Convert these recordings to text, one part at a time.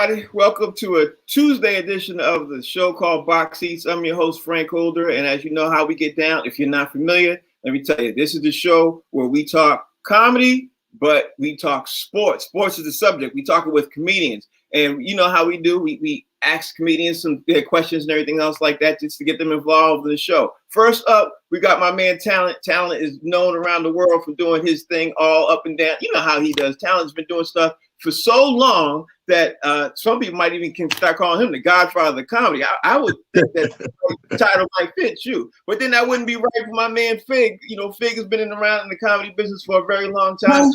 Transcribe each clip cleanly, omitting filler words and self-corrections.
everybody. Welcome to a Tuesday edition of the show called Box Seats. I'm your host, Frank Holder, and as you know how we get down, if you're not familiar, let me tell you, this is the show where we talk comedy, but we talk sports. Sports is the subject. We talk it with comedians, and you know how we do. We ask comedians some questions and everything else like that just to get them involved in the show. First up, we got my man Talent. Talent is known around the world for doing his thing all up and down. You know how he does. Talent's been doing stuff for so long that some people might even can start calling him the Godfather of comedy. I would think that the title might fit you, but then that wouldn't be right for my man Fig. You know, Fig has been around in the comedy business for a very long time.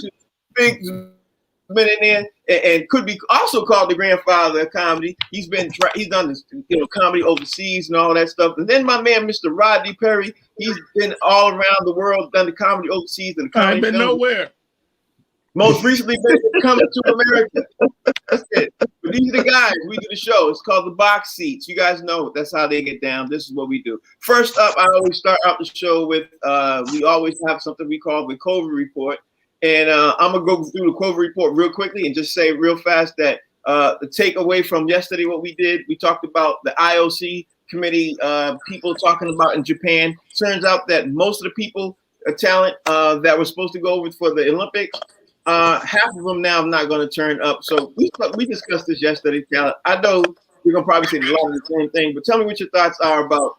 Fig's been in there and could be also called the grandfather of comedy. He's done this, comedy overseas and all that stuff. And then my man, Mr. Rodney Perry, he's been all around the world, done the comedy overseas and the comedy. I ain't been nowhere. Most recently, been coming to America. That's it. But these are the guys. We do the show. It's called the Box Seats. You guys know that's how they get down. This is what we do. First up, I always start out the show with we always have something we call the COVID report. And I'm going to go through the COVID report real quickly and just say real fast that the takeaway from yesterday, what we did, we talked about the IOC committee, people talking about in Japan. Turns out that most of the people, talent that were supposed to go over for the Olympics, half of them now are not going to turn up. So we discussed this yesterday, Talent. I know you're going to probably say a lot of the same thing, but tell me what your thoughts are about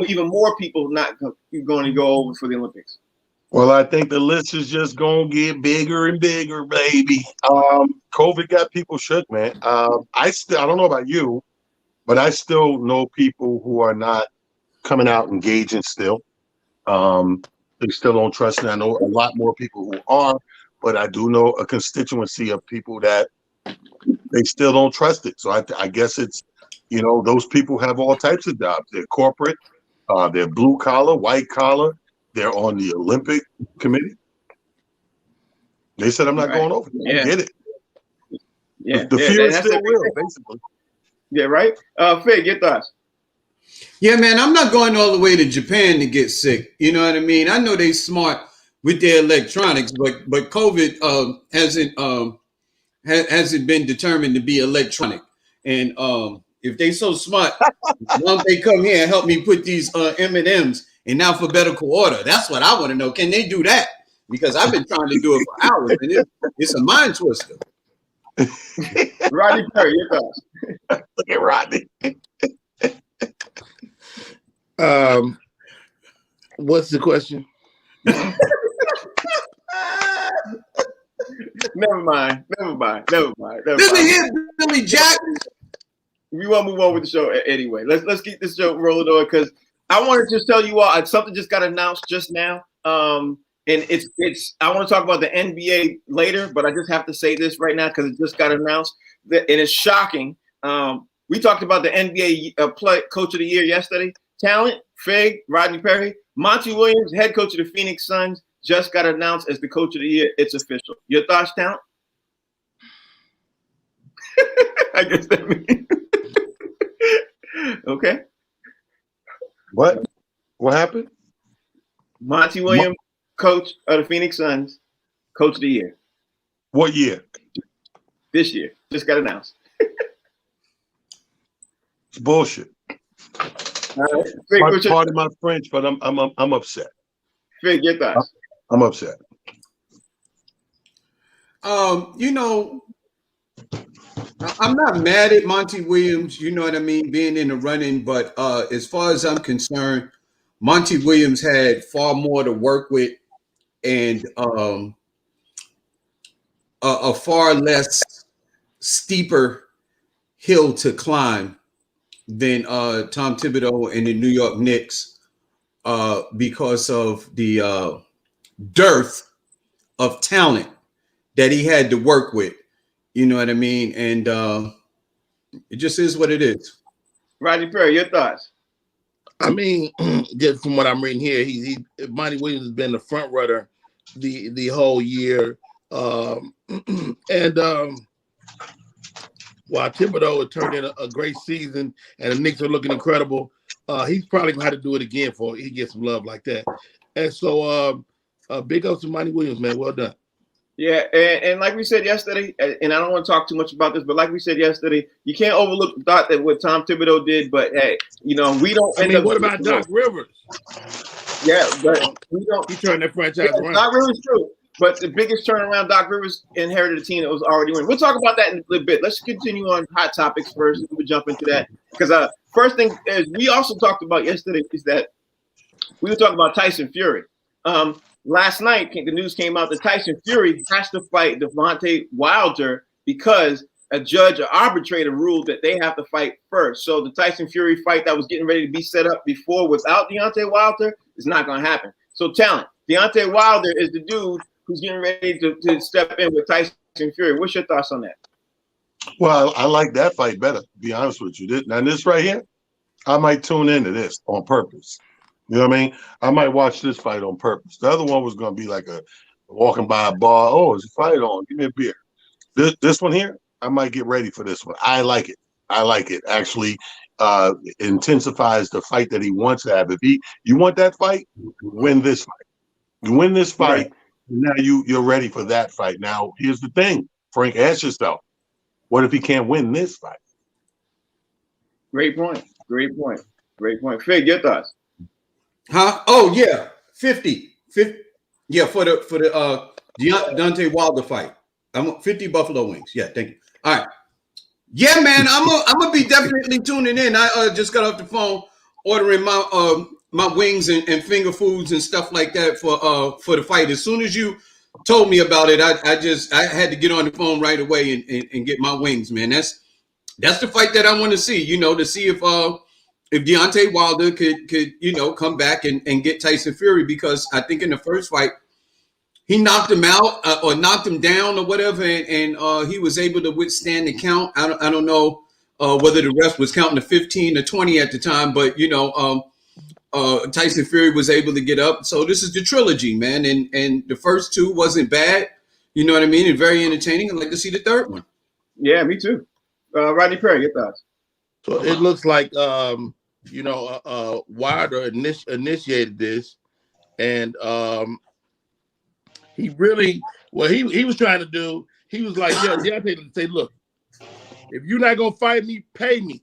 even more people not going to go over for the Olympics. Well, I think the list is just going to get bigger and bigger, baby. COVID got people shook, man. I don't know about you, but I still know people who are not coming out engaging still. They still don't trust it. I know a lot more people who are, but I do know a constituency of people that they still don't trust it. So I guess it's, those people have all types of jobs. They're corporate, they're blue collar, white collar. They're on the Olympic committee. They said, I'm not going over. I get it. Yeah. The fear is still real, basically. Yeah, right? Fig, your thoughts? Yeah, man, I'm not going all the way to Japan to get sick. You know what I mean? I know they smart with their electronics, but COVID hasn't been determined to be electronic. And if they so smart, why don't they come here and help me put these M&Ms in alphabetical order? That's what I want to know. Can they do that? Because I've been trying to do it for hours, and it's a mind twister. Rodney Perry, your thoughts? Look at Rodney. What's the question? Never mind. Listen here, Billy Jack. We want to move on with the show anyway. Let's keep this show rolling on because I want to just tell you all something just got announced just now. And it's I want to talk about the NBA later, but I just have to say this right now because it just got announced and it's shocking. We talked about the NBA Coach of the Year yesterday. Talent, Fig, Rodney Perry, Monty Williams, head coach of the Phoenix Suns, just got announced as the Coach of the Year. It's official. Your thoughts, Talent? I guess that means okay. What happened? Monty Williams, coach of the Phoenix Suns, Coach of the Year. What year? This year. Just got announced. It's bullshit. Fig, pardon my French, but I'm upset. Fig, your thoughts? I'm upset. I'm not mad at Monty Williams, you know what I mean, being in the running, but as far as I'm concerned, Monty Williams had far more to work with and a far less steeper hill to climb than Tom Thibodeau and the New York Knicks because of the dearth of talent that he had to work with. You know what I mean? And it just is what it is. Rodney Perry, your thoughts? I mean, just from what I'm reading here, Monty Williams has been the front runner the whole year. While Thibodeau has turned in a great season and the Knicks are looking incredible, he's probably going to have to do it again for he gets some love like that. And so big ups to Monty Williams, man. Well done. Yeah, and like we said yesterday, and I don't want to talk too much about this, but like we said yesterday, you can't overlook the thought that what Tom Thibodeau did. But hey, we don't. What about Doc Rivers? Yeah, but we don't. He turned that franchise around. Doc Rivers true, but the biggest turnaround, Doc Rivers inherited a team that was already winning. We'll talk about that in a little bit. Let's continue on hot topics first. We'll jump into that because first thing is we also talked about yesterday is that we were talking about Tyson Fury. Last night, the news came out that Tyson Fury has to fight Deontay Wilder because a judge or arbitrator ruled that they have to fight first. So the Tyson Fury fight that was getting ready to be set up before without Deontay Wilder is not going to happen. So talent, Deontay Wilder is the dude who's getting ready to step in with Tyson Fury. What's your thoughts on that? Well, I like that fight better, to be honest with you. Now, this right here, I might tune into this on purpose. You know what I mean? I might watch this fight on purpose. The other one was going to be like a walking by a bar. Oh, there's a fight on. Give me a beer. This one here, I might get ready for this one. I like it. I like it. Actually, intensifies the fight that he wants to have. If you want that fight, win this fight. You win this fight, right. Now you're ready for that fight. Now, here's the thing, Frank, ask yourself, what if he can't win this fight? Great point. Fig, your thoughts? Huh? Oh yeah, 50. Yeah, for the Deontay Wilder fight. I'm 50 Buffalo wings. Yeah, thank you. All right. Yeah, man, I'm gonna be definitely tuning in. I just got off the phone ordering my wings and finger foods and stuff like that for the fight. As soon as you told me about it, I had to get on the phone right away and get my wings, man. That's the fight that I want to see. To see if Deontay Wilder could come back and get Tyson Fury, because I think in the first fight he knocked him out or knocked him down or whatever, and he was able to withstand the count. I don't know whether the ref was counting to 15 or 20 at the time, but Tyson Fury was able to get up. So this is the trilogy, man, and the first two wasn't bad. You know what I mean? And very entertaining. I'd like to see the third one. Yeah, me too. Rodney Perry, your thoughts? So it looks like Wilder initiated this, and he really he was trying to do. He was like, yeah, Deontay say, look, if you're not gonna fight me, pay me.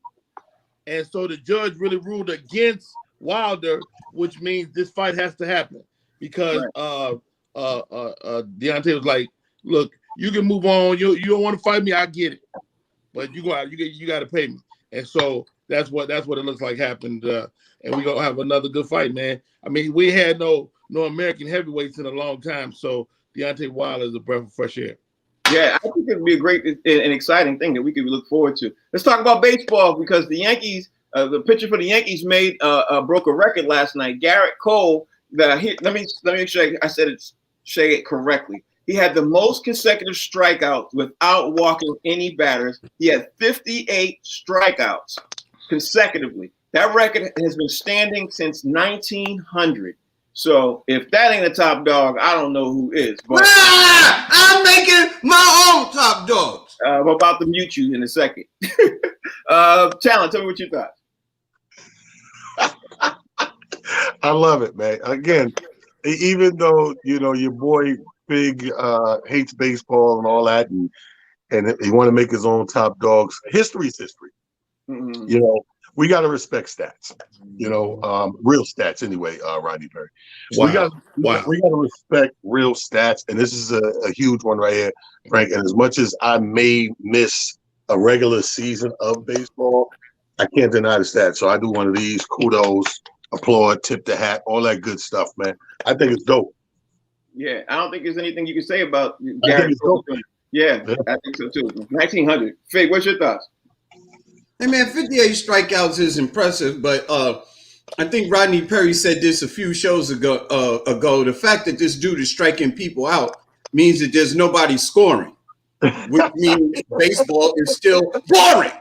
And so the judge really ruled against Wilder, which means this fight has to happen because Deontay was like, look, you can move on. You don't want to fight me, I get it, but you got to pay me. And so that's what it looks like happened. And we're gonna have another good fight, man. I mean, we had no American heavyweights in a long time, so Deontay Wilder is a breath of fresh air. Yeah, I think it would be a great and exciting thing that we could look forward to. Let's talk about baseball, because the Yankees, the pitcher for the Yankees broke a record last night. Garrit Cole, let me make sure I say it correctly. He had the most consecutive strikeouts without walking any batters. He had 58 strikeouts consecutively. That record has been standing since 1900. So if that ain't a top dog, I don't know who is. But I'm making my own top dogs. I'm about to mute you in a second. Talent, tell me what you thought. I love it, man. Again, even though your boy Big hates baseball and all that, and he want to make his own top dogs, history's history. Mm-hmm. We got to respect stats, real stats anyway, Rodney Perry. So wow. We got to respect real stats. And this is a huge one right here, Frank. And as much as I may miss a regular season of baseball, I can't deny the stats. So I do one of these, kudos, applaud, tip the hat, all that good stuff, man. I think it's dope. Yeah, I don't think there's anything you can say about Garrit Cole. Yeah, I think so too. 1900. Fig, what's your thoughts? Hey man, 58 strikeouts is impressive, but I think Rodney Perry said this a few shows ago. The fact that this dude is striking people out means that there's nobody scoring, which means baseball is still boring.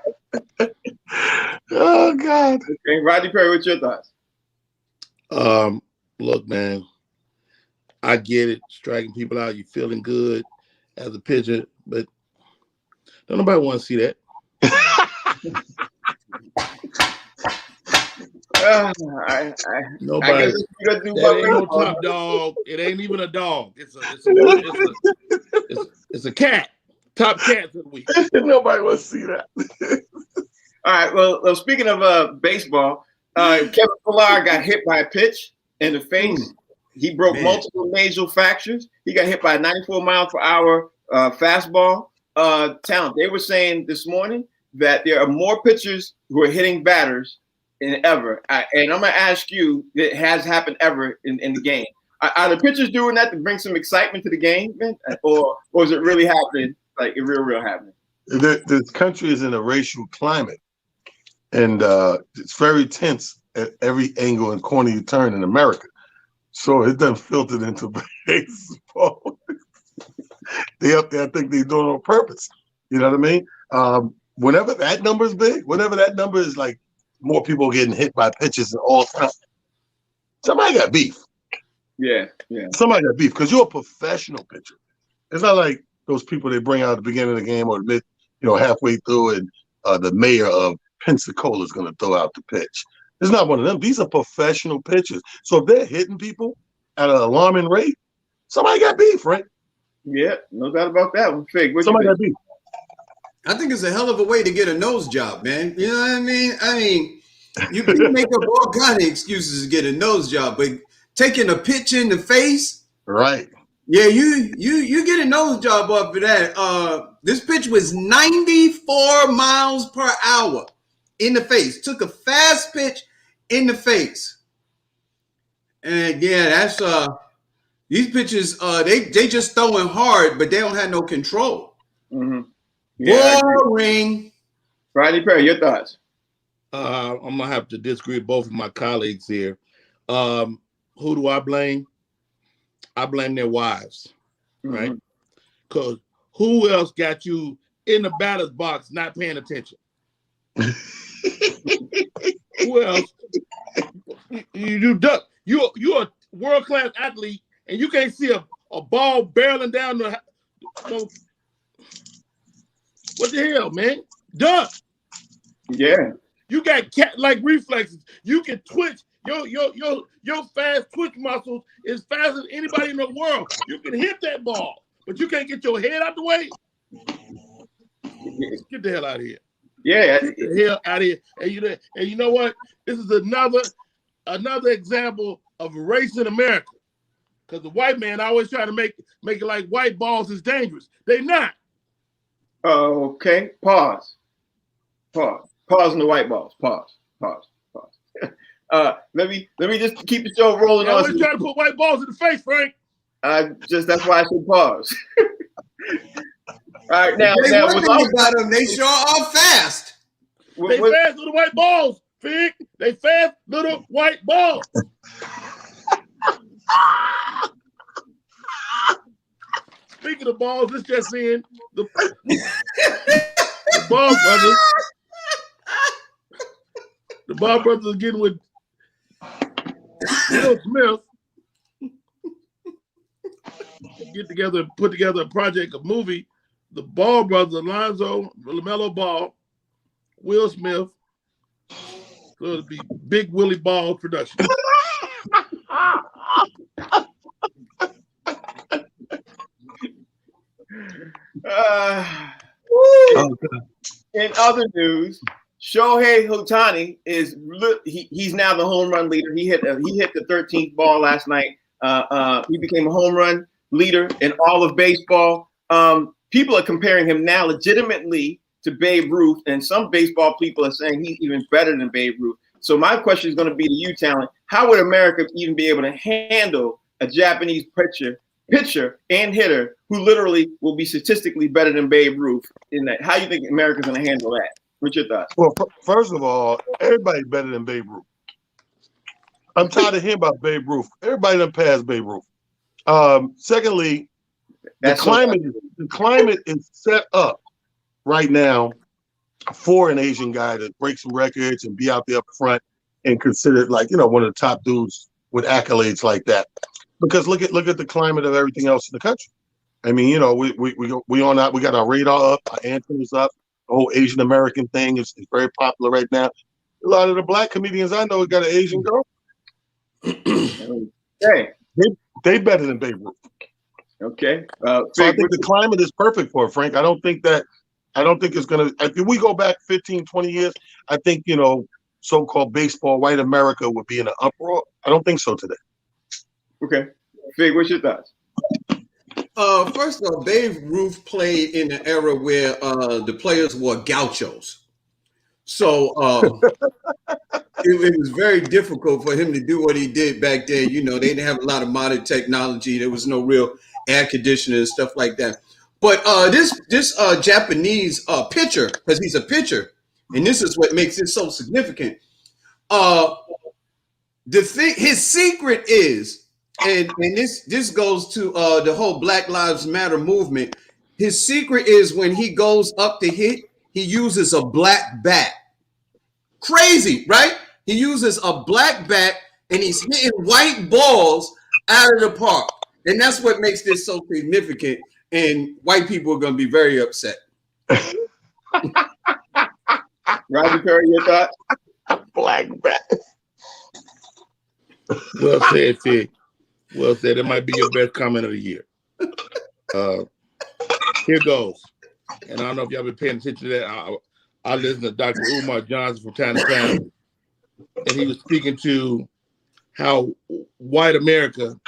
Oh God! Okay, Rodney Perry, what's your thoughts? Look, man, I get it. Striking people out, you feeling good as a pitcher, but don't nobody want to see that. Nobody. That ain't no top dog. It ain't even a dog. It's It's a cat. Top cats of the week. Nobody wants to see that. All right. Well, speaking of baseball, Kevin Pillar got hit by a pitch in the face. He broke multiple nasal fractures. He got hit by a 94 mile per hour fastball. Talent. They were saying this morning that there are more pitchers who are hitting batters than ever. And I'm going to ask you, it has happened ever in the game. Are the pitchers doing that to bring some excitement to the game, man? Or is it really happening, like real happening? This country is in a racial climate, and it's very tense at every angle and corner you turn in America. So it doesn't filter into baseball. They up there, I think they're doing it on purpose. You know what I mean? Whenever that number is big, whenever that number is like more people getting hit by pitches in all time, somebody got beef. Yeah. Somebody got beef because you're a professional pitcher. It's not like those people they bring out at the beginning of the game or halfway through, and the mayor of Pensacola is going to throw out the pitch. It's not one of them. These are professional pitchers. So if they're hitting people at an alarming rate, somebody got beef, right? Yeah, no doubt about that one. Fig, somebody got beef. I think it's a hell of a way to get a nose job, man. You know what I mean? You make up all kind of excuses to get a nose job, but taking a pitch in the face, right? Yeah, you get a nose job off of that. This pitch was 94 miles per hour in the face. Took a fast pitch in the face, and yeah, that's these pitches. They just throwing hard, but they don't have no control. Mm-hmm. Yeah, boring. Rodney Perry, your thoughts? I'm gonna have to disagree with both of my colleagues here. Who do I blame? I blame their wives, right? Because who else got you in the batter's box not paying attention? Who else? You're a world-class athlete, and you can't see a ball barreling down the. What the hell, man? Duck. Yeah. You got cat-like reflexes. You can twitch. Your fast twitch muscles is faster than anybody in the world. You can hit that ball, but you can't get your head out the way. Get the hell out of here. Yeah. Get the hell out of here. And you know what? This is another example of race in America. Because the white man always try to make it like white balls is dangerous. They not. Okay. Pause on the white balls. Pause. Let me just keep the show rolling on. I always try to put white balls in the face, Frank. That's why I said pause. All right, now about them, they sure are fast. They fast little white balls, Fig. They fast little white balls. Speaking of balls, this just in the Ball brothers. The Ball brothers are getting with Will Smith. Put together a project, a movie. The Ball brothers, Alonzo, LaMelo Ball, Will Smith. So it'll be Big Willie Ball production. In other news, Shohei Ohtani he's now the home run leader. He hit the 13th ball last night. He became a home run leader in all of baseball. People are comparing him now legitimately to Babe Ruth, and some baseball people are saying he's even better than Babe Ruth. So my question is going to be to you, Talent. How would America even be able to handle a Japanese pitcher and hitter who literally will be statistically better than Babe Ruth in that? How do you think America's going to handle that? What's your thoughts? Well, first of all, everybody's better than Babe Ruth. I'm tired of hearing about Babe Ruth. Everybody done passed Babe Ruth. Secondly, the climate is set up right now for an Asian guy to break some records and be out there up front and considered like, one of the top dudes with accolades like that. Because look at the climate of everything else in the country. I mean, we got our radar up, our antennas up. The whole Asian American thing is very popular right now. A lot of the black comedians I know got an Asian girl. Hey, they better than Babe Ruth. Okay. So I think the climate is perfect for it, Frank. I don't think it's going to, if we go back 15, 20 years, I think, so-called baseball, white America would be in an uproar. I don't think so today. Okay. Fig, what's your thoughts? First of all, Babe Ruth played in an era where the players wore gauchos. So it was very difficult for him to do what he did back then. They didn't have a lot of modern technology. There was no real air conditioner and stuff like that. But this Japanese pitcher, because he's a pitcher, and this is what makes it so significant. His secret is, and this goes to the whole Black Lives Matter movement. His secret is when he goes up to hit, he uses a black bat. Crazy, right? He uses a black bat and he's hitting white balls out of the park. And that's what makes this so significant. And white people are going to be very upset. Roger Perry, your thoughts? Black bat. Well said, Fig. Well said. It might be your best comment of the year. Here goes. And I don't know if y'all been paying attention to that. I listen to Dr. Umar Johnson from time to time, and he was speaking to how white America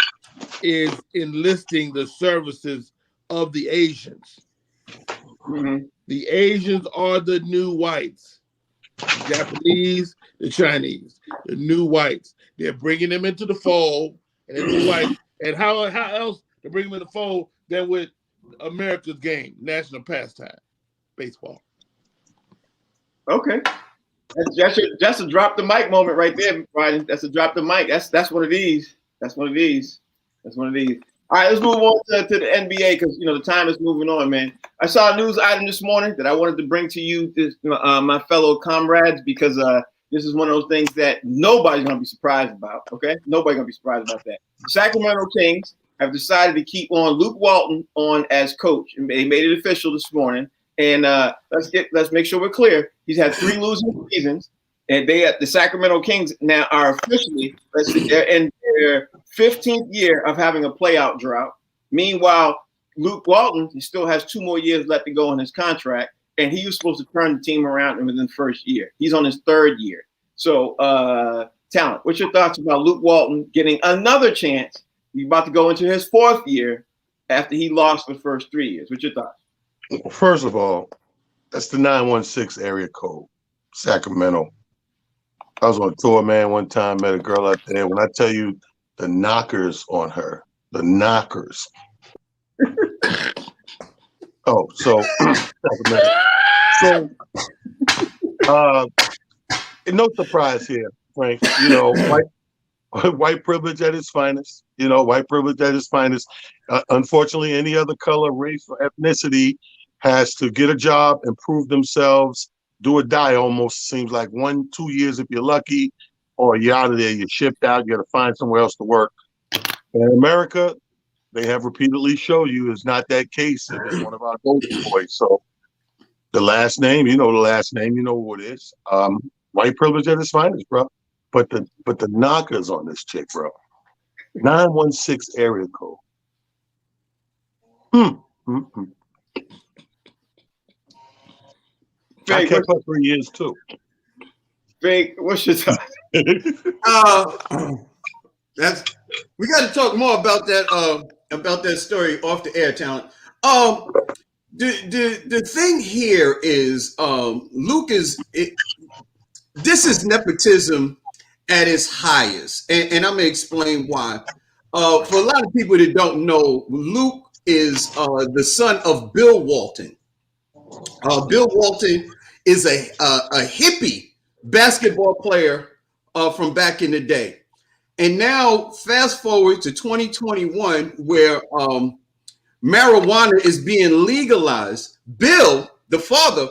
is enlisting the services of the Asians. Mm-hmm. The Asians are the new whites. The Japanese, the Chinese, the new whites. They're bringing them into the fold, and the new whites. And how else to bring them in the fold than with America's game, national pastime, baseball. Okay. That's a drop the mic moment right there, Brian. That's a drop the mic. That's one of these. That's one of these. All right, let's move on to the NBA because the time is moving on, man. I saw a news item this morning that I wanted to bring to you, my fellow comrades, because this is one of those things that nobody's gonna be surprised about. Okay, nobody's gonna be surprised about that. The Sacramento Kings have decided to keep on Luke Walton on as coach, and they made it official this morning. And let's make sure we're clear. He's had 3 losing seasons, and the Sacramento Kings now are officially they're in their 15th year of having a playout drought. Meanwhile, Luke Walton, he still has 2 more years left to go on his contract, and he was supposed to turn the team around within the first year. He's on his 3rd year. So, Talent, what's your thoughts about Luke Walton getting another chance? He's about to go into his 4th year after he lost the first 3 years. What's your thoughts? First of all, that's the 916 area code, Sacramento. I was on tour, man, one time, met a girl out there. When I tell you the knockers on her, the knockers. So no surprise here, Frank. White privilege at its finest. White privilege at its finest. Unfortunately, any other color, race, or ethnicity has to get a job and prove themselves, do or die almost. Seems like 1-2 years if you're lucky, or you're out of there, you're shipped out, you got to find somewhere else to work. In America, they have repeatedly shown you is not that case. And it's one of our golden boys. So the last name, you know who it is. White privilege at its finest, bro. But the knockers on this chick, bro. 916 area code. I kept up for years too. Fake, what's your thought? We got to talk more about that story off the air, Talent. The thing here is Luke this is nepotism at its highest, and I'm gonna explain why. For a lot of people that don't know, Luke is the son of Bill Walton. Bill Walton is a hippie basketball player from back in the day. And now fast forward to 2021 where marijuana is being legalized. Bill, the father,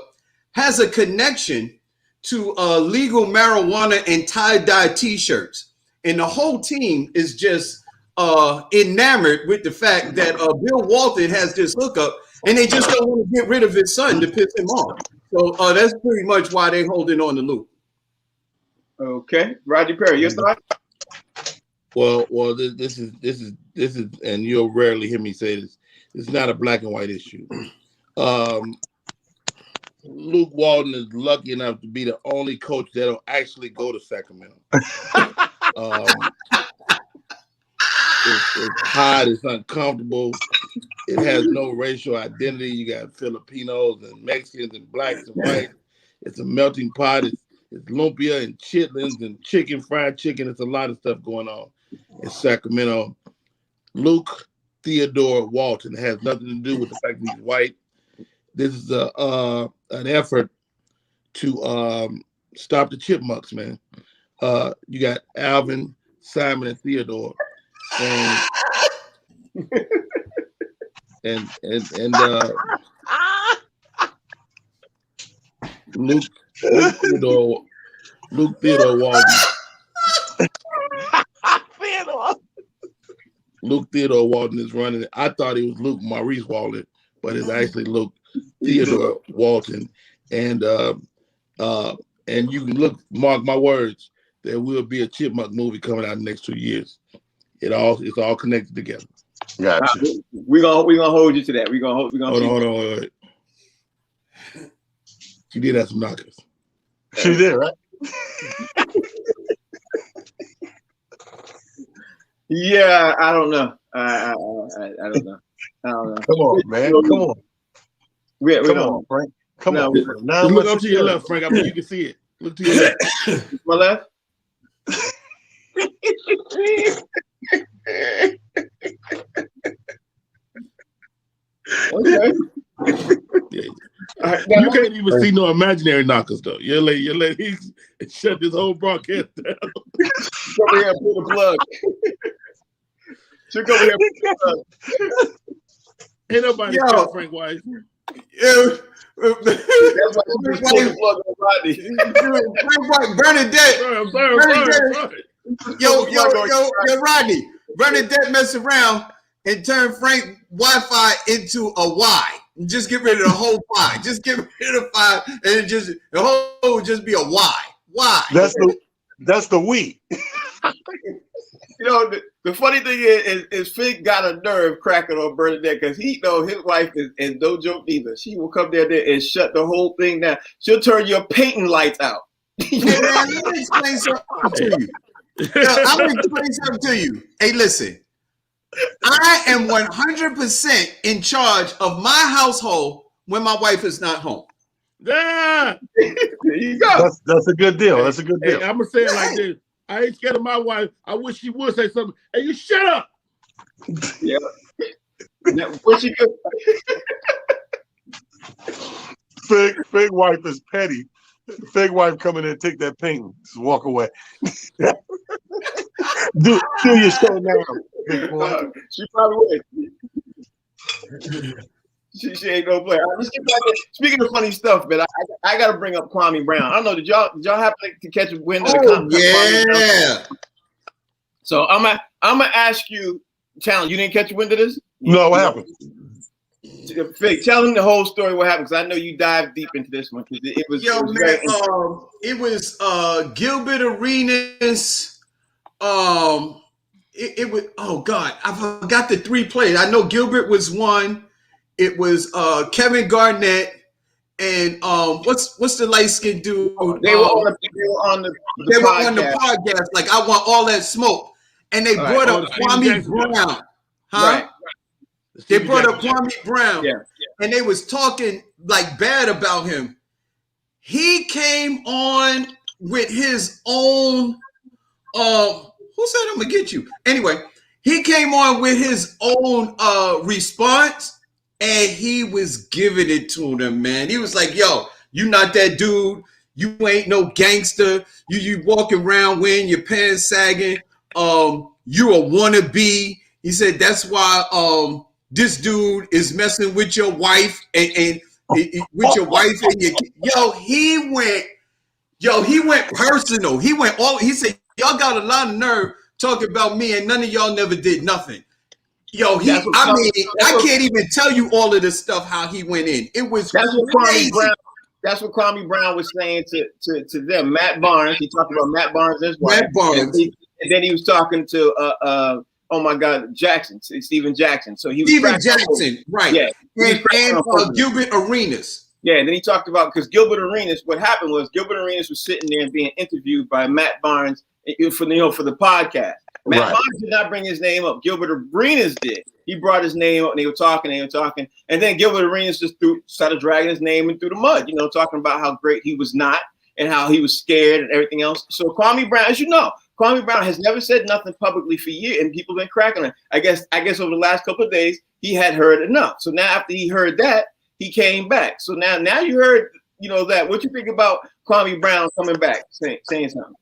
has a connection to legal marijuana and tie-dye t-shirts. And the whole team is just enamored with the fact that Bill Walton has this hookup and they just don't want to get rid of his son to piss him off. So that's pretty much why they're holding on to Luke. Okay. Roger Perry, your thought? Well, this is, and you'll rarely hear me say this. It's not a black and white issue. Luke Walton is lucky enough to be the only coach that'll actually go to Sacramento. It's hot. It's uncomfortable. It has no racial identity. You got Filipinos and Mexicans and blacks and whites. It's a melting pot. It's lumpia and chitlins and chicken, fried chicken. It's a lot of stuff going on in Sacramento. Luke Theodore Walton has nothing to do with the fact that he's white. This is an effort to stop the chipmunks, man. You got Alvin, Simon, and Theodore, and Luke Theodore Walton. Luke Theodore Walton is running it. I thought it was Luke Maurice Walton, but it's actually Luke Theodore Walton. And you can look, mark my words, there will be a Chipmunk movie coming out in the next 2 years. It's all connected together. Gotcha. We're gonna hold you to that. Hold on. Wait. She did have some knockers. She did, right? Yeah, I don't know. I don't know. Come on, man. Come on. Come on, Frank. Come on. Now look up to your left, Frank. I mean, you can see it. Look to your left. My left. Okay. Yeah. You can't even see no imaginary knockers though. You're like he shut this whole broadcast down. Come here and pull the plug. She'll come here and pull the plug. Ain't nobody tell Frank White. That's why she pulled the plug on Rodney. Frank White, Bernadette. I'm sorry. Yo, Rodney. Bernadette messed around and turned Frank Wi-Fi into a Y. Just get rid of the whole pie. Just get rid of 5, and the whole would just be a Y. Why? That's the we. You know, the funny thing is Fig got a nerve cracking on Bernadette because he know his wife is no joke either. She will come there and shut the whole thing down. She'll turn your painting lights out. Let me explain something to you. I'm going to explain something to you. Hey, listen. I am 100% in charge of my household when my wife is not home. Yeah. There you go. That's a good deal. That's a good deal. Hey, I'm going to say it like this. I ain't scared of my wife. I wish she would say something. Hey, you shut up. Yeah. What she good? Fig wife is petty. Fig wife come in and take that painting. Just walk away. do your show now. She probably would. She ain't no player. Let's get back to, speaking of funny stuff, man. I got to bring up Kwame Brown. I don't know. Did y'all happen to catch a wind of the comment? Yeah. So I'm gonna ask you, Talon. You didn't catch a wind of this? No, what happened? Fig, tell them the whole story. What happened? Because I know you dived deep into this one. It was Gilbert Arenas. It was, oh God, I forgot the 3 players. I know Gilbert was one. It was Kevin Garnett and what's the light skinned dude? They were on the podcast. Like, I want all that smoke, and they brought up Kwame Brown, huh? Right. They brought up Kwame Brown, yeah. And they was talking like bad about him. He came on with his own. Who said I'm gonna get you? Anyway, he came on with his own response, and he was giving it to them, man. He was like, "Yo, you not that dude. You ain't no gangster. You walking around wearing your pants sagging. You a wannabe." He said that's why this dude is messing with your wife and with your wife and your he went personal. He said, y'all got a lot of nerve talking about me and none of y'all never did nothing. I can't even tell you all of this stuff, how he went in. It was crazy. That's what Kwame Brown was saying to them. Matt Barnes, he talked about Matt Barnes' wife. Matt Barnes. then he was talking to oh my God, Steven Jackson. So he was Steven Jackson, right? Yeah, and Gilbert Arenas. Yeah, and then he talked about because Gilbert Arenas. What happened was Gilbert Arenas was sitting there and being interviewed by Matt Barnes for the podcast. Matt Barnes did not bring his name up. Gilbert Arenas did. He brought his name up, and they were talking, and then Gilbert Arenas just started dragging his name into the mud. Talking about how great he was not and how he was scared and everything else. So Kwame Brown, as you know, Kwame Brown has never said nothing publicly for years, and people have been cracking him. I guess over the last couple of days he had heard enough. So now after he heard that, he came back. So now you heard that. What you think about Kwame Brown coming back, saying something?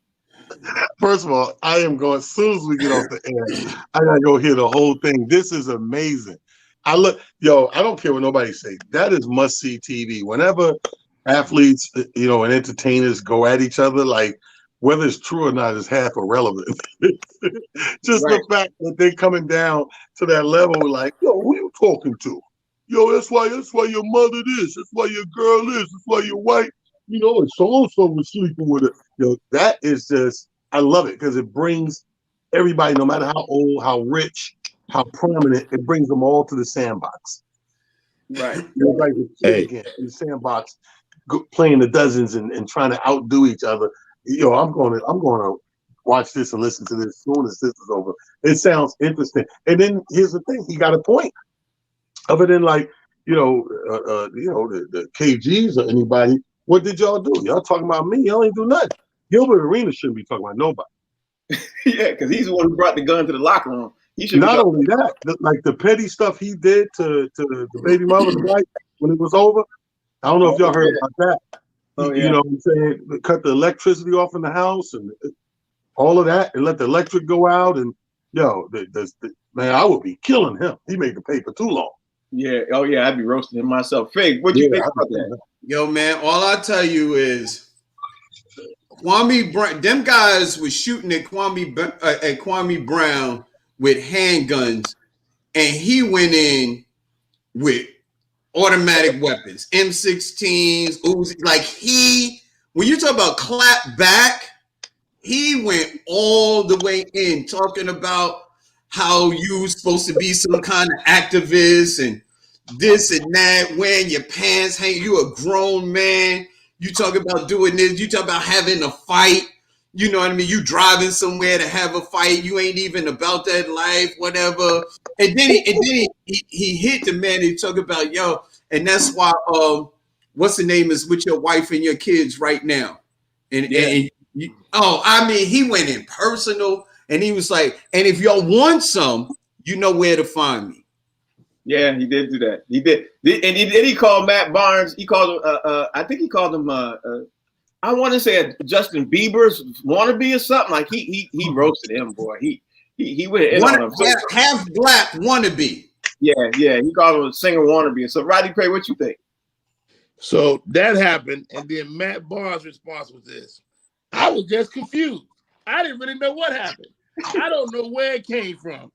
First of all, I am going, as soon as we get off the air, I gotta go hear the whole thing. This is amazing. I don't care what nobody say. That is must-see TV. Whenever athletes, and entertainers go at each other, like whether it's true or not is half irrelevant. Just the fact that they're coming down to that level, like, yo, who you talking to? Yo, that's why your mother this. That's why your girl is. That's why your wife, and so-and-so was sleeping with it. That is just, I love it because it brings everybody, no matter how old, how rich, how prominent, it brings them all to the sandbox. Right. Like again, in the sandbox, playing the dozens and trying to outdo each other. I'm going to watch this and listen to this as soon as this is over. It sounds interesting. And then here's the thing: he got a point. Other than the KGs or anybody, what did y'all do? Y'all talking about me? Y'all ain't do nothing. Gilbert Arenas shouldn't be talking about nobody. Yeah, because he's the one who brought the gun to the locker room. He should. Not only that, like the petty stuff he did to the baby mother's wife when it was over. I don't know if y'all heard about that. Oh, yeah. You know what I'm saying? They cut the electricity off in the house and all of that, and let the electric go out. And man, I would be killing him. He made the paper too long. Yeah. Oh yeah, I'd be roasting him myself. Fig, what do you think about that? Yo, man, all I tell you is Kwame Brown. Them guys was shooting at Kwame Brown with handguns, and he went in with automatic weapons, M16s, Uzi. Like when you talk about clap back, he went all the way in, talking about how you supposed to be some kind of activist and this and that, wearing your pants hang. You a grown man. You talk about doing this. You talk about having a fight. You know what I mean? You driving somewhere to have a fight. You ain't even about that life, whatever. And then he hit the man. He talk about, yo, and that's why what's the name is with your wife and your kids right now. And he went in personal, and he was like, and if y'all want some, you know where to find me. Yeah, he did do that. He did, and he called Matt Barnes. He called him. I think he called him. I want to say a Justin Bieber's wannabe or something. Like he roasted him, boy. He went in on him. Half black wannabe. Yeah. He called him a singer wannabe. So Rodney Cray, what you think? So that happened, and then Matt Barnes' response was this: I was just confused. I didn't really know what happened. I don't know where it came from.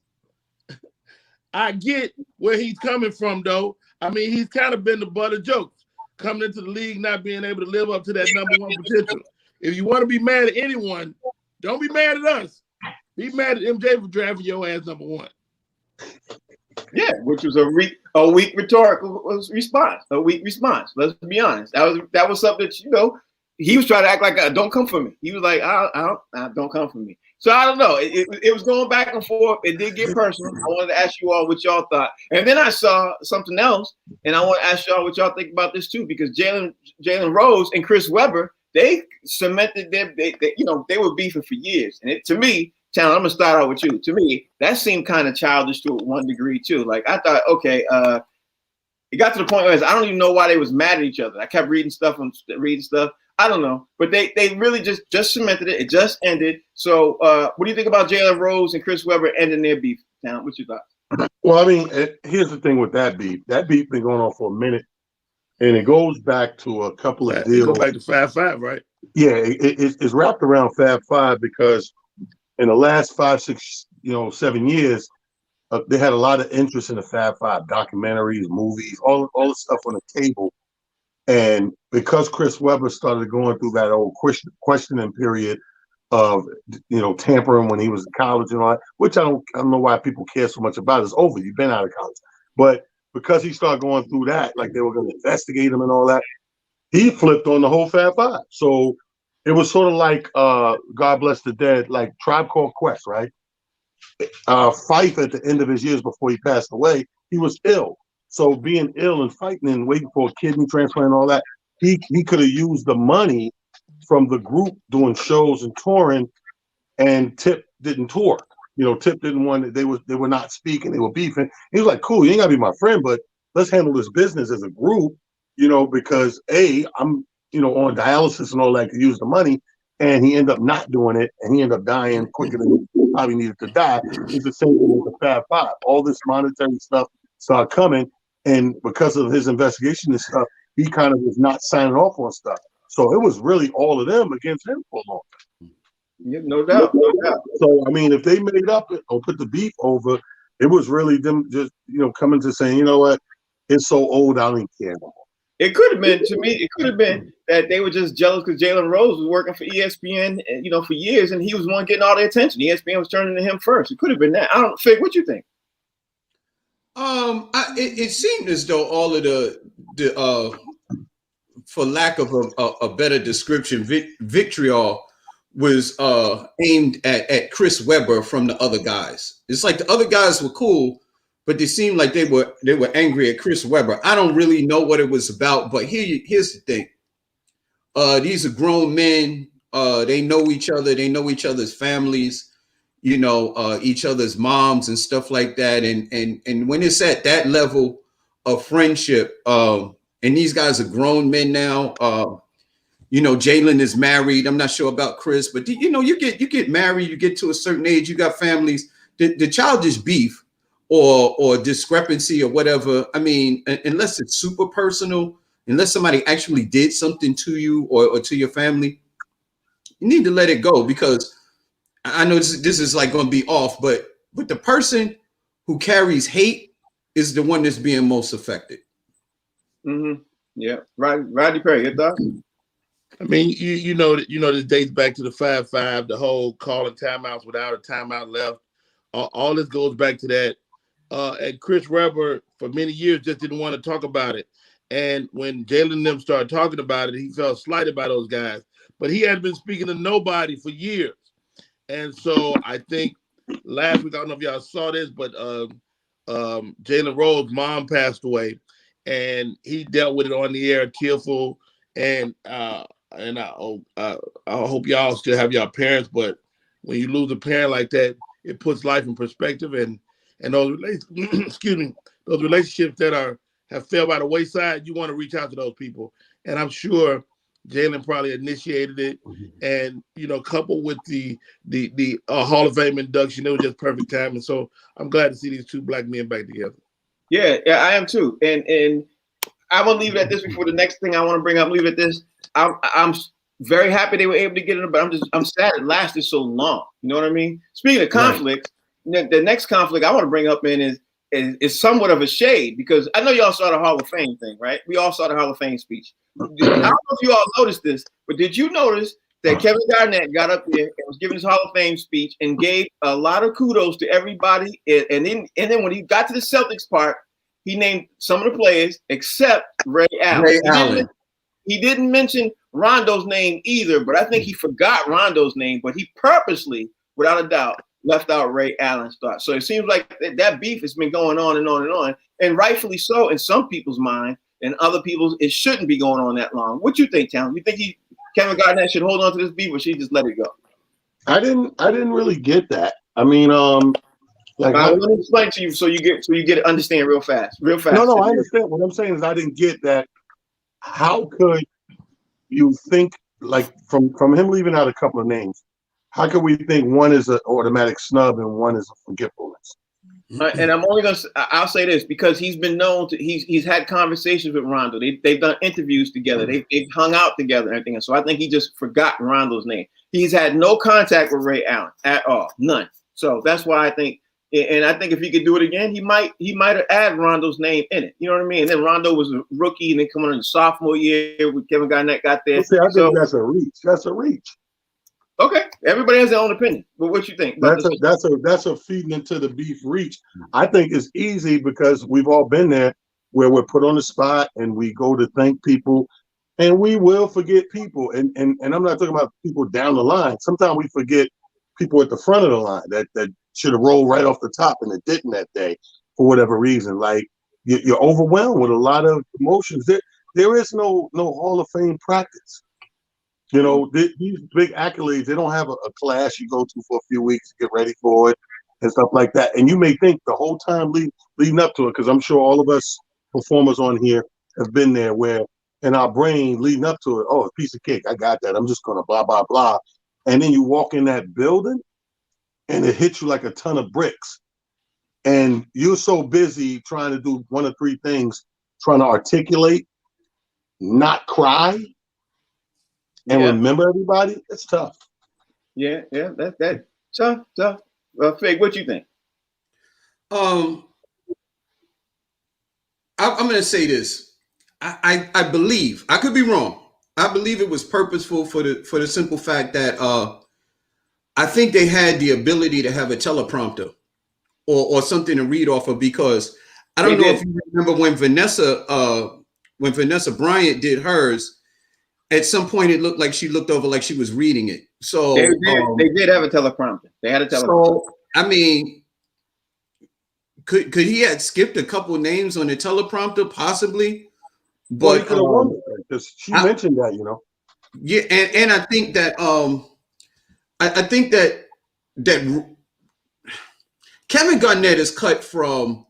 I get where he's coming from, though. I mean, he's kind of been the butt of jokes, coming into the league, not being able to live up to that number one potential. If you want to be mad at anyone, don't be mad at us. Be mad at MJ for drafting your ass number one. Yeah, which was a weak rhetorical response. A weak response. Let's be honest. That was something that he was trying to act like don't come for me. He was like, don't come for me. So I don't know. It was going back and forth. It did get personal. I wanted to ask you all what y'all thought, and then I saw something else, and I want to ask y'all what y'all think about this too, because Jalen Rose and Chris Webber, they cemented they were beefing for years, and to me. Chandler, I'm gonna start out with you. To me, that seemed kind of childish to one degree too. Like I thought, okay, it got to the point where I don't even know why they was mad at each other. I kept reading stuff. I don't know, but they really just cemented it. It just ended. So, what do you think about Jalen Rose and Chris Webber ending their beef? Chandler, what's your thoughts? Well, I mean, here's the thing with that beef. That beef been going on for a minute, and it goes back to a couple of deals. Go back to Fab Five, right? Yeah, it's wrapped around Fab Five because. In the last 5, 6, 7 years, they had a lot of interest in the Fab Five, documentaries, movies, all the stuff on the table. And because Chris Webber started going through that old questioning period of tampering when he was in college and all that, which I don't know why people care so much about. It's over. You've been out of college. But because he started going through that, like they were going to investigate him and all that, he flipped on the whole Fab Five. So it was sort of like God bless the dead, like Tribe Called Quest, right? Fife at the end of his years before he passed away, he was ill. So being ill and fighting and waiting for a kidney transplant and all that, he could have used the money from the group doing shows and touring, and Tip didn't tour. Tip didn't want it. They were not speaking. They were beefing. He was like, cool, you ain't gotta be my friend, but let's handle this business as a group, because I'm, on dialysis and all that to use the money. And he ended up not doing it, and he ended up dying quicker than he probably needed to die. It's the same thing with the Fab Five. All this monetary stuff started coming, and because of his investigation and stuff, he kind of was not signing off on stuff. So it was really all of them against him for a long time. Yeah, no doubt. So I mean, if they made up or put the beef over, it was really them just coming to saying, you know what, it's so old, I don't care anymore. It could have been, to me, it could have been that they were just jealous because Jalen Rose was working for ESPN, for years, and he was the one getting all the attention. ESPN was turning to him first. It could have been that. I don't think. What you think? It seemed as though all of the for lack of a better description, vitriol was aimed at Chris Webber from the other guys. It's like the other guys were cool, but they seemed like they were angry at Chris Webber. I don't really know what it was about, but here's the thing. These are grown men. They know each other. They know each other's families, each other's moms and stuff like that. And when it's at that level of friendship, and these guys are grown men now. Jalen is married. I'm not sure about Chris, but you get married, you get to a certain age, you got families. The childish beef or discrepancy or whatever, I mean, unless it's super personal, unless somebody actually did something to you or to your family, you need to let it go, because I know this is like going to be off, but the person who carries hate is the one that's being most affected. Mm-hmm. Yeah. Rodney Perry, your thoughts? I mean, this dates back to the 5-5, the whole calling timeouts without a timeout left. All this goes back to that. And Chris Webber, for many years, just didn't want to talk about it. And when Jalen and them started talking about it, he felt slighted by those guys. But he had been speaking to nobody for years. And so I think last week, I don't know if y'all saw this, but Jalen Rose's mom passed away. And he dealt with it on the air, tearful. And I hope y'all still have y'all parents, but when you lose a parent like that, it puts life in perspective, and those those relationships that have fell by the wayside, you want to reach out to those people. And I'm sure Jalen probably initiated it, and coupled with the Hall of Fame induction, it was just perfect time. And so I'm glad to see these two black men back together. Yeah, I am too. And I will leave it at this before the next thing I want to bring up. Leave it at this. I'm very happy they were able to get it, but I'm sad it lasted so long. You know what I mean? Speaking of conflict, right. The next conflict I want to bring up is somewhat of a shade, because I know y'all saw the Hall of Fame thing, right? We all saw the Hall of Fame speech. I don't know if you all noticed this, but did you notice that Kevin Garnett got up there and was giving his Hall of Fame speech and gave a lot of kudos to everybody, and then when he got to the Celtics part, he named some of the players except Ray Allen. He didn't mention Rondo's name either, but I think he forgot Rondo's name, but he purposely, without a doubt, left out Ray Allen's thought. So it seems like that beef has been going on and on and on, and rightfully so in some people's mind, and other people's it shouldn't be going on that long. What you think, Town? You think Kevin Garnett should hold on to this beef, or should he just let it go? I didn't really get that. I mean, like I want to explain to you so you get understand real fast. No, I understand. What I'm saying is I didn't get that. How could you think, like, from him leaving out a couple of names, how could we think one is an automatic snub and one is a forgetfulness? And I'll say this, because he's been known to, he's had conversations with Rondo. They've done interviews together. They've hung out together and everything. And so I think he just forgot Rondo's name. He's had no contact with Ray Allen at all, none. So that's why I think, and I think if he could do it again, he might have added Rondo's name in it. You know what I mean? And then Rondo was a rookie, and then coming in the sophomore year with Kevin Garnett got there. See, I think that's a reach. That's a reach. Okay, everybody has their own opinion. But what you think? That's a feeding into the beef reach. I think it's easy because we've all been there where we're put on the spot and we go to thank people, and we will forget people. And I'm not talking about people down the line. Sometimes we forget people at the front of the line that should have rolled right off the top and it didn't that day for whatever reason. Like you're overwhelmed with a lot of emotions. There is no Hall of Fame practice. You know, these big accolades, they don't have a class you go to for a few weeks to get ready for it and stuff like that. And you may think the whole time leading up to it, because I'm sure all of us performers on here have been there where in our brain leading up to it, oh, a piece of cake, I got that. I'm just going to blah, blah, blah. And then you walk in that building and it hits you like a ton of bricks. And you're so busy trying to do one of three things, trying to articulate, not cry, and remember everybody. It's tough. Yeah, that's tough. Fig, what you think? I'm going to say this. I believe, I could be wrong. I believe it was purposeful for the simple fact that I think they had the ability to have a teleprompter or something to read off of, because I don't know if you remember when Vanessa Bryant did hers. At some point, it looked like she looked over like she was reading it. So they did have a teleprompter. They had a teleprompter. So I mean, could he have skipped a couple names on the teleprompter, possibly? But well, he could have won because she mentioned that, you know. Yeah, and I think that I think that Kevin Garnett is cut from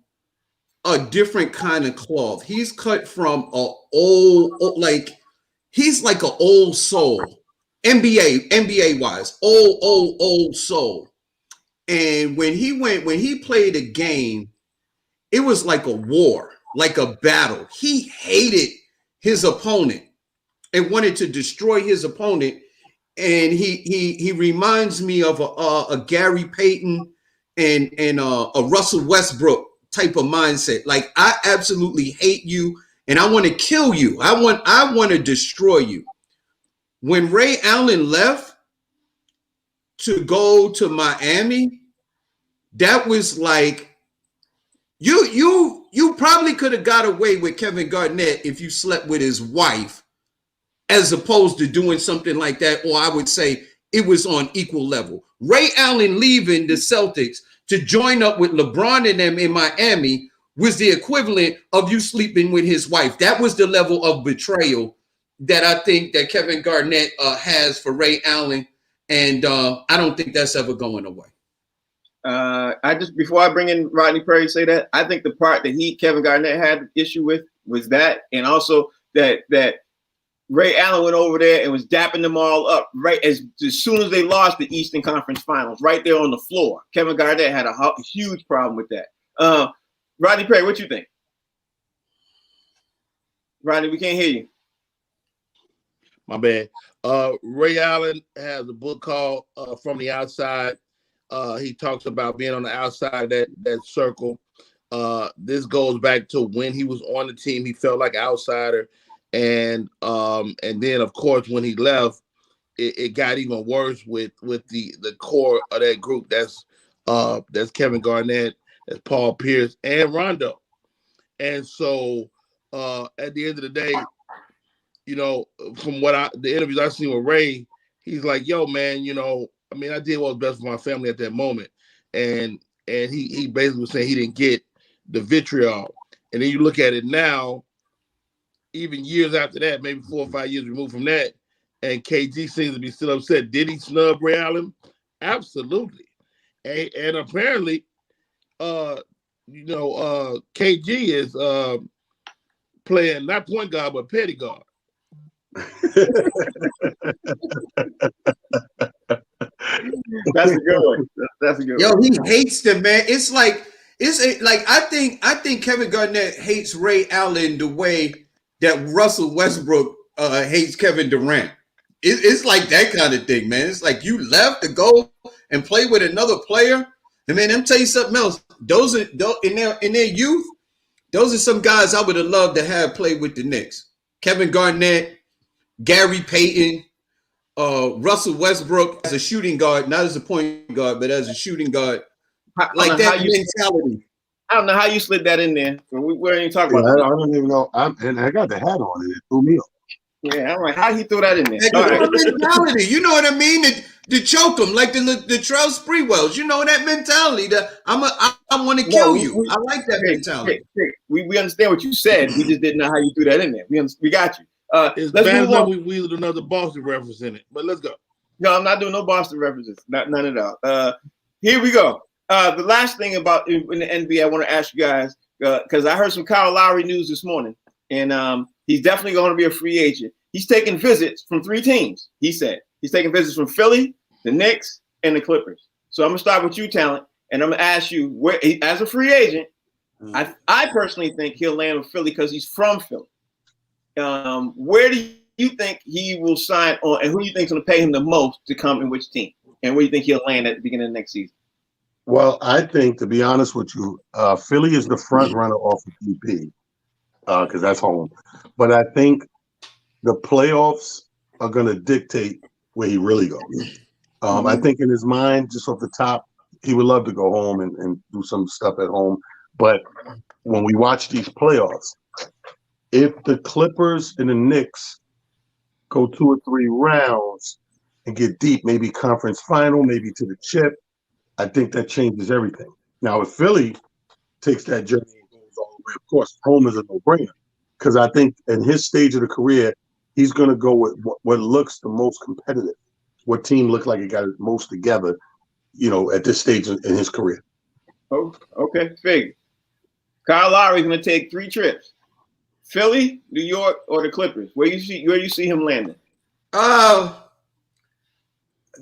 a different kind of cloth. He's cut from a old he's like an old soul, NBA wise, old soul. And when he played a game, it was like a war, like a battle. He hated his opponent and wanted to destroy his opponent. And he reminds me of a Gary Payton and a Russell Westbrook type of mindset. Like, I absolutely hate you and I want to kill you. I want to destroy you. When Ray Allen left to go to Miami, that was like, you probably could have got away with Kevin Garnett if you slept with his wife, as opposed to doing something like that. Or I would say it was on equal level. Ray Allen leaving the Celtics to join up with LeBron and them in Miami was the equivalent of you sleeping with his wife. That was the level of betrayal that I think that Kevin Garnett has for Ray Allen. And I don't think that's ever going away. Before I bring in Rodney Perry, say that I think the part that Kevin Garnett had an issue with was that, and also that Ray Allen went over there and was dapping them all up right as soon as they lost the Eastern Conference Finals, right there on the floor. Kevin Garnett had a huge problem with that. Rodney Perry, what you think? Rodney, we can't hear you. My bad. Ray Allen has a book called From the Outside. He talks about being on the outside of that circle. This goes back to when he was on the team. He felt like an outsider. And then, of course, when he left, it got even worse with the core of that group. That's Kevin Garnett, that's Paul Pierce, and Rondo. And so at the end of the day, you know, from the interviews I've seen with Ray, he's like, yo, man, you know, I mean, I did what was best for my family at that moment. And he basically was saying he didn't get the vitriol. And then you look at it now, even years after that, maybe 4 or 5 years removed from that, and KG seems to be still upset. Did he snub Ray Allen? Absolutely. And apparently, KG is playing not point guard, but petty guard. That's a good one. That's a good one. Yo, he hates them, man. It's like I think Kevin Garnett hates Ray Allen the way that Russell Westbrook hates Kevin Durant. It's like that kind of thing, man. It's like you left to go and play with another player. And man, let me tell you something else. Those in their youth, those are some guys I would have loved to have played with the Knicks. Kevin Garnett, Gary Payton, Russell Westbrook as a shooting guard, not as a point guard, but as a shooting guard. Like that mentality. I don't know how you slid that in there. We ain't talking about I that. don't even know. And I got the hat on and it threw me off. Yeah, I'm like, how he threw that in there? Mentality, you know what I mean? To choke him like the Trell Sprewells. You know that mentality. That I want to kill you. I like that mentality. We understand what you said. We just didn't know how you threw that in there. We got you. It's bad enough we wheeled another Boston reference in it, but let's go. No, I'm not doing no Boston references. None at all. Here we go. The last thing about in the NBA, I want to ask you guys because I heard some Kyle Lowry news this morning, and he's definitely going to be a free agent. He's taking visits from 3 teams. He said he's taking visits from Philly, the Knicks, and the Clippers. So I'm gonna start with you, Talent, and I'm gonna ask you where, as a free agent, I personally think he'll land with Philly because he's from Philly. Where do you think he will sign on, and who do you think is going to pay him the most to come in which team? And where do you think he'll land at the beginning of next season? Well, I think, to be honest with you, Philly is the front runner off of DP because that's home. But I think the playoffs are going to dictate where he really goes. I think in his mind, just off the top, he would love to go home and do some stuff at home. But when we watch these playoffs, if the Clippers and the Knicks go 2 or 3 rounds and get deep, maybe conference final, maybe to the chip, I think that changes everything. Now, if Philly takes that journey and goes all the way, of course, home is a no-brainer. Because I think in his stage of the career, he's going to go with what looks the most competitive, what team looks like it got it most together, at this stage in his career. Oh, okay, Fig. Kyle Lowry is going to take 3 trips. Philly, New York, or the Clippers? Where you see him landing?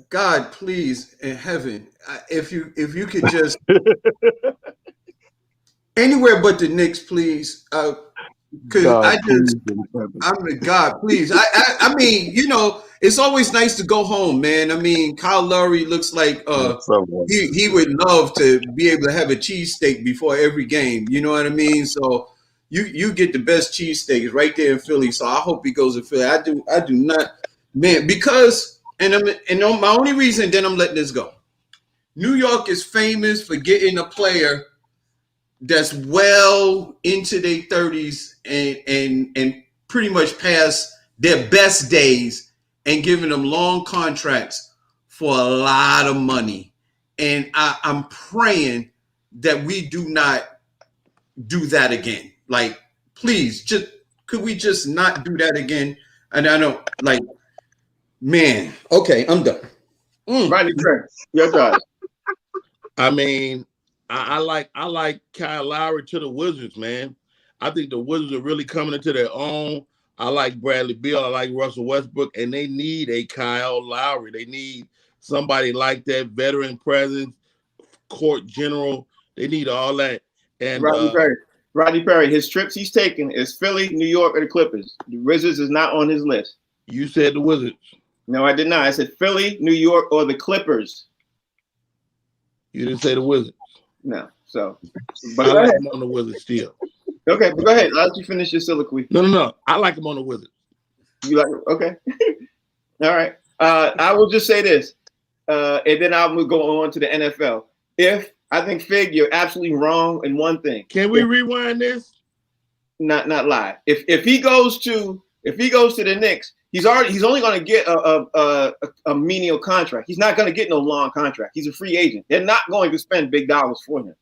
God, please, in heaven, if you could just anywhere but the Knicks, please. Because I'm the God, please. I mean, it's always nice to go home, man. I mean, Kyle Lowry looks like he would love to be able to have a cheesesteak before every game. You know what I mean? So you get the best cheesesteaks right there in Philly. So I hope he goes to Philly. I do not, man, because my only reason then I'm letting this go. New York is famous for getting a player that's well into their 30s and pretty much past their best days and giving them long contracts for a lot of money. And I'm praying that we do not do that again. Like, please, could we just not do that again? And I know, like, man, okay, I'm done. Rodney, your thoughts. I mean, I like Kyle Lowry to the Wizards, man. I think the Wizards are really coming into their own. I like Bradley Beal. I like Russell Westbrook, and they need a Kyle Lowry. They need somebody like that, veteran presence, court general. They need all that. And Rodney Perry, his trips he's taking is Philly, New York, or the Clippers. The Wizards is not on his list. You said the Wizards. No, I did not. I said Philly, New York, or the Clippers. You didn't say the Wizards. No. So, but I like him on the Wizards still. Okay, but go ahead. I'll let you finish your soliloquy. No. I like him on the Wizards. You like? Okay. All right. I will just say this, and then I'll go on to the NFL. I think Fig, you're absolutely wrong in one thing. Can we rewind this? Not live. If he goes to the Knicks, he's only going to get a menial contract. He's not going to get no long contract. He's a free agent. They're not going to spend big dollars for him.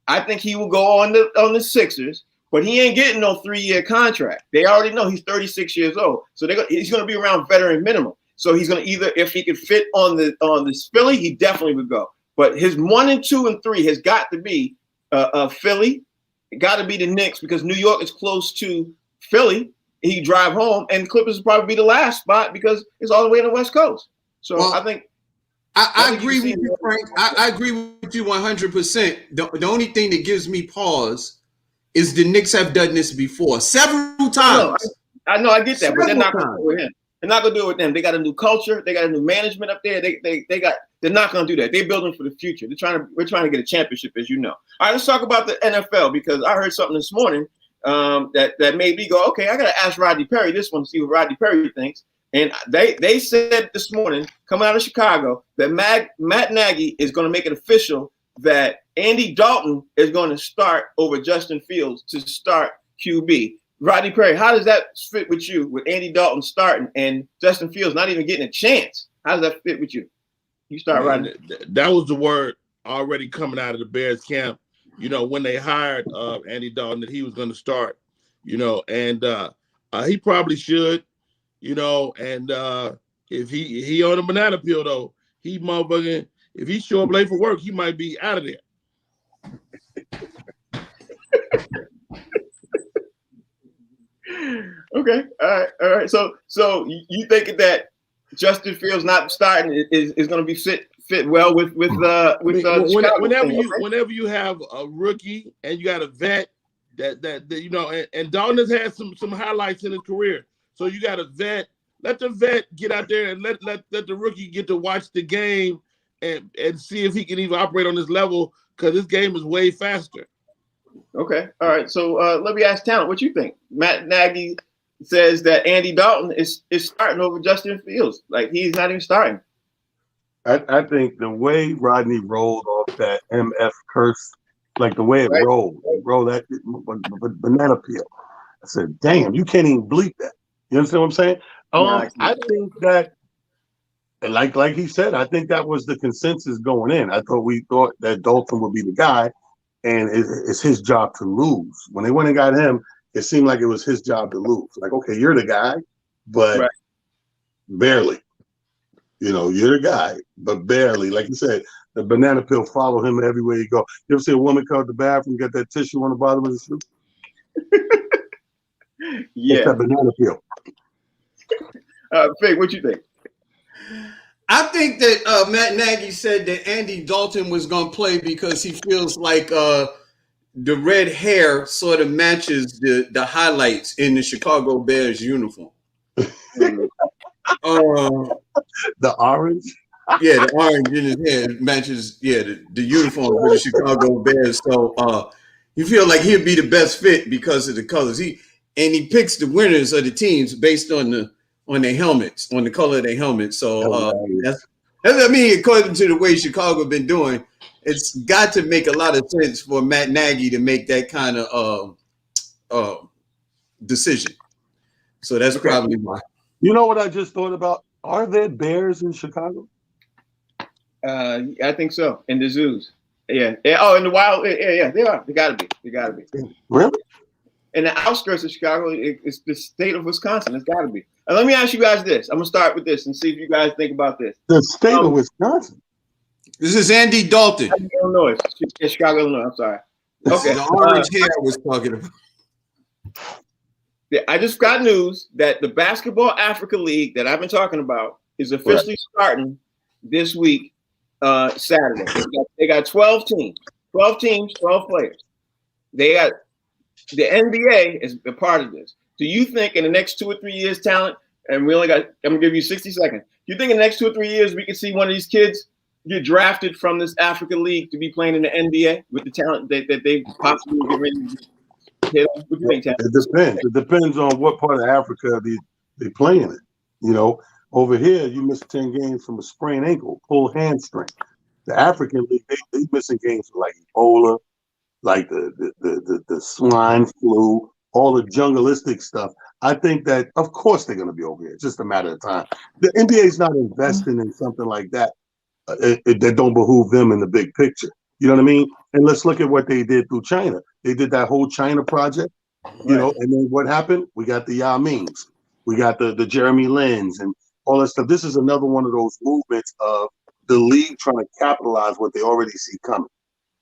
I think he will go on the Sixers, but he ain't getting no 3-year contract. They already know he's 36 years old, so he's going to be around veteran minimum. So he's going to either, if he could fit on this Philly, he definitely would go. But his 1 and 2 and 3 has got to be Philly. It got to be the Knicks because New York is close to Philly. He drive home, and Clippers will probably be the last spot because it's all the way on the West Coast. So I think I agree with you, Frank. I agree with you 100%. The only thing that gives me pause is the Knicks have done this before several times. I know, I get that, but they're not going to do it with him. They're not going to do it with them. They got a new culture. They got a new management up there. They're not going to do that. They're building for the future. We're trying to get a championship, as you know. All right, let's talk about the NFL because I heard something this morning that made me go, okay, I got to ask Rodney Perry this one to see what Rodney Perry thinks. And they said this morning, coming out of Chicago, that Matt Nagy is going to make it official that Andy Dalton is going to start over Justin Fields to start QB. Rodney Perry, how does that fit with you, with Andy Dalton starting and Justin Fields not even getting a chance? How does that fit with you? You start, Rodney. That was the word already coming out of the Bears camp, when they hired Andy Dalton, that he was going to start, and he probably should, and if he on a banana peel, though, he motherfucking, if he show up late for work, he might be out of there. Okay, all right. So you think that Justin Fields not starting is going to be fit well with Chicago, whenever you have a rookie and you got a vet that and Dalton has had some highlights in his career, so you got a vet. Let the vet get out there and let the rookie get to watch the game and see if he can even operate on this level, because this game is way faster. Okay, all right. So let me ask Talent, what you think? Matt Nagy says that Andy Dalton is starting over Justin Fields. Like, he's not even starting. I think the way Rodney rolled off that MF curse, like the way it rolled that banana peel. I said, damn, you can't even bleep that. You understand what I'm saying? I think that, like he said, I think that was the consensus going in. We thought that Dalton would be the guy, and it's his job to lose. When they went and got him, it seemed like it was his job to lose. Like, okay, you're the guy, but barely. You're the guy, but barely. Like you said, the banana peel follow him everywhere you go. You ever see a woman come out the bathroom, got that tissue on the bottom of the shoe? Yeah. It's that banana peel. Fig, what you think? I think that Matt Nagy said that Andy Dalton was going to play because he feels like the red hair sort of matches the highlights in the Chicago Bears uniform. The orange? Yeah, the orange in his hair matches, the uniform for the Chicago Bears. So you feel like he'd be the best fit because of the colors. He picks the winners of the teams based on their helmets, on the color of their helmets. So that's according to the way Chicago been doing, it's got to make a lot of sense for Matt Nagy to make that kind of decision. So that's probably why. You know what I just thought about? Are there bears in Chicago? I think so. In the zoos. Yeah. Oh, in the wild. Yeah. They are. They gotta be. Really? In the outskirts of Chicago, it's the state of Wisconsin. It's gotta be. Let me ask you guys this. I'm gonna start with this and see if you guys think about this. The state of Wisconsin. This is Andy Dalton. Illinois. Chicago, Illinois. I'm sorry. Okay. The orange hair I was talking about. Yeah, I just got news that the Basketball Africa League that I've been talking about is officially starting this week, Saturday. They got 12 teams. 12 teams, 12 players. They got the NBA is a part of this. Do you think in the next 2 or 3 years, Talent, and I'm gonna give you 60 seconds. Do you think in the next 2 or 3 years we can see one of these kids get drafted from this Africa League to be playing in the NBA with the talent that they possibly get ready to do? What do you think, Talent? It depends. It depends on what part of Africa they play in it. Over here you miss 10 games from a sprained ankle, pulled hamstring. The African League, they missing games like Ebola, like the swine flu, all the jungleistic stuff. I think that, of course, they're going to be over here. It's just a matter of time. The NBA is not investing in something like that that don't behoove them in the big picture. You know what I mean? And let's look at what they did through China. They did that whole China project, and then what happened? We got the Yao Mings. We got the Jeremy Lins and all that stuff. This is another one of those movements of the league trying to capitalize what they already see coming.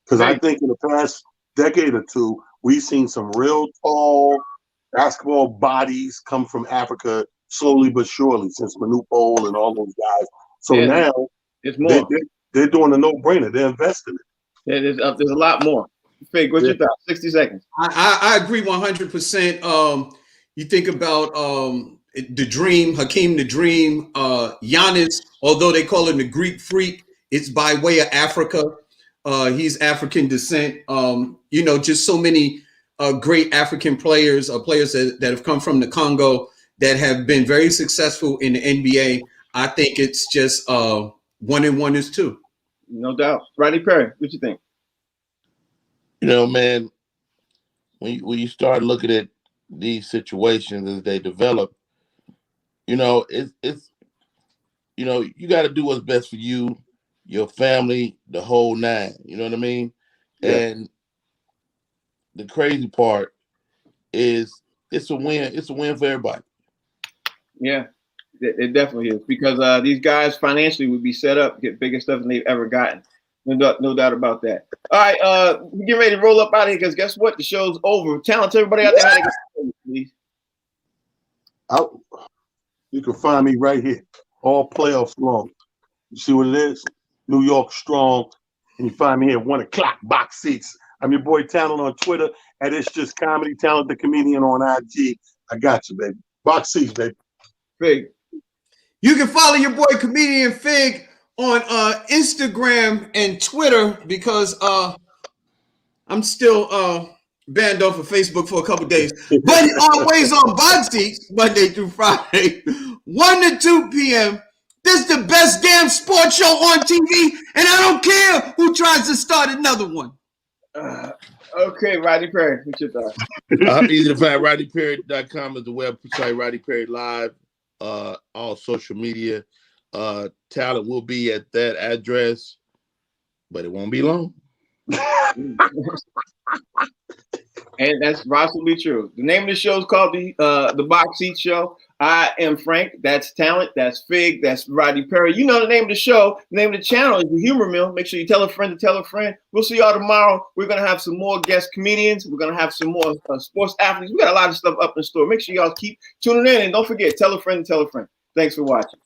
Because I think in the past decade or two, we've seen some real tall basketball bodies come from Africa slowly but surely since Manute Bol and all those guys. So now it's more. They're doing a no-brainer. They're investing it. There's a lot more. Fig, what's your thought? 60 seconds. I agree 100%. You think about the Dream, Hakeem the Dream, Giannis, although they call him the Greek Freak, it's by way of Africa. He's African descent. Just so many great African players, players that have come from the Congo that have been very successful in the NBA. I think it's just 1 and 1 is 2. No doubt. Rodney Perry, what you think? You know, man, when you start looking at these situations as they develop, you know, it's you know, you got to do what's best for you, your family, the whole nine. You know what I mean? Yeah. And the crazy part is it's a win. It's a win for everybody. Yeah, it definitely is, because these guys financially would be set up to get bigger stuff than they've ever gotten. No doubt about that. All right, we get ready to roll up out of here because guess what? The show's over. Challenge everybody out there how to get please. You can find me right here, all playoffs long. You see what it is? New York strong. And you find me here at 1 o'clock, box seats. I'm your boy Talent on Twitter, and it's just comedy, Talent the comedian on IG. I got you, baby. Box seats, baby. Fig. You can follow your boy Comedian Fig on Instagram and Twitter because I'm still banned off of Facebook for a couple days, but always on box seats Monday through Friday, 1 to 2 p.m. This is the best damn sports show on TV, and I don't care who tries to start another one. Okay, Rodney Perry, what's your thought? Easy to find. RodneyPerry.com is the website. Rodney Perry Live, all social media. Talent will be at that address, but it won't be long. And that's absolutely true. The name of the show is called the Box Seat Show. I am Frank. That's Talent. That's Fig. That's Rodney Perry. You know the name of the show. The name of the channel is The Humor Mill. Make sure you tell a friend to tell a friend. We'll see y'all tomorrow. We're going to have some more guest comedians. We're going to have some more sports athletes. We got a lot of stuff up in store. Make sure y'all keep tuning in. And don't forget, tell a friend to tell a friend. Thanks for watching.